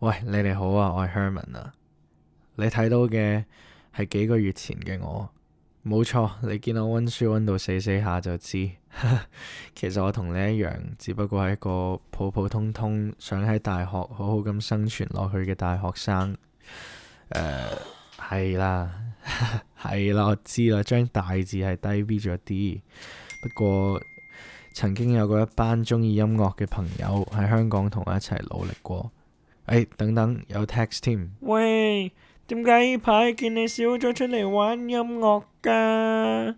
喂，你哋好啊，我係 Herman 啊。你睇到嘅係幾個月前嘅我，冇錯。你見我溫書溫到死下就知。其實我同你一樣，只不過係一個普普通通想喺大學好好咁生存落去嘅大學生。係啦，係啦，我知啦，張大字係低 B 咗啲。不過曾經有過一班中意音樂嘅朋友喺香港同我一齊努力過。等等，有 text 添。喂，點解呢排見你少咗出嚟玩音樂㗎？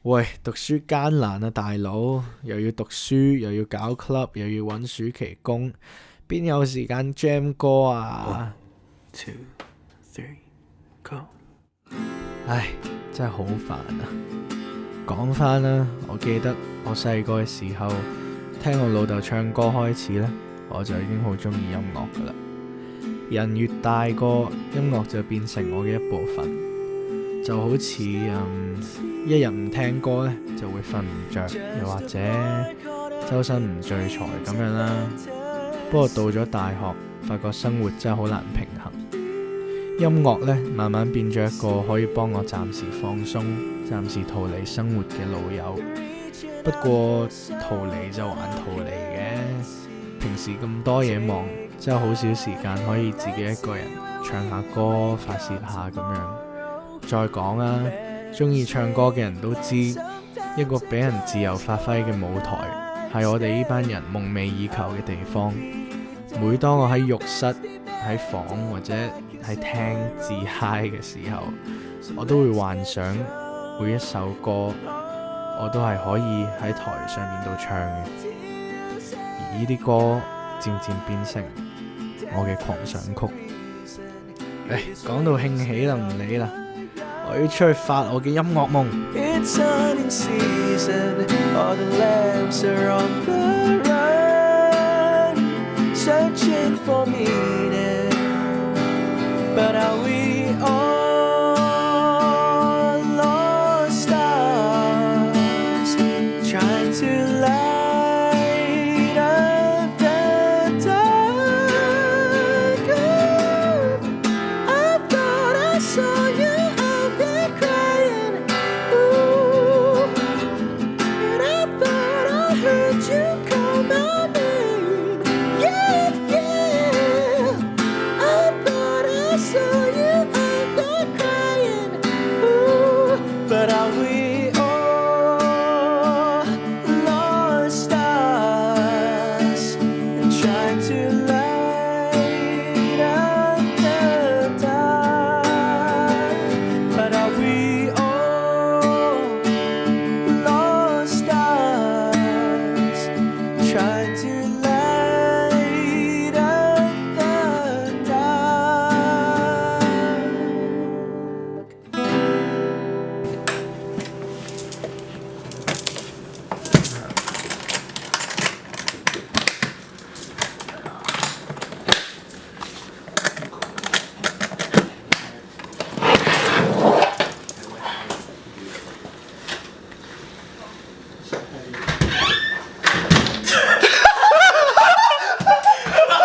喂，讀書艱難啊，大佬，又要讀書，又要搞 club，又要揾暑期工，邊有時間 jam 歌啊 1, 2, 3, go！唉，真係好煩啊。講返啦，我記得我細個嘅時候，聽我老豆唱歌開始呢，我就已經好中意音樂噶啦。人越大個，音樂就變成我嘅一部分，就好似一日唔聽歌呢，就會瞓唔着，又或者周身唔聚財咁樣啦。不過到咗大學，發覺生活真係好難平衡。音樂呢，慢慢變咗一個可以幫我暫時放鬆、暫時逃離生活嘅老友。不過逃離就還逃離嘅，平時咁多嘢忙，真係好少時間可以自己一個人唱下歌、發泄下咁樣。再講啊，中意唱歌嘅人都知，一個俾人自由發揮嘅舞台，係我哋呢班人夢寐以求嘅地方。每當我喺浴室、喺房或者喺廳自嗨嘅時候，我都會幻想每一首歌，我都係可以喺台上面度唱嘅。而呢啲歌漸漸變成我嘅狂想曲。講到興起啦，唔理啦，我要出去發我嘅音樂夢。It's hunting season, all the lambs are on the run, searching for meaning, but are we all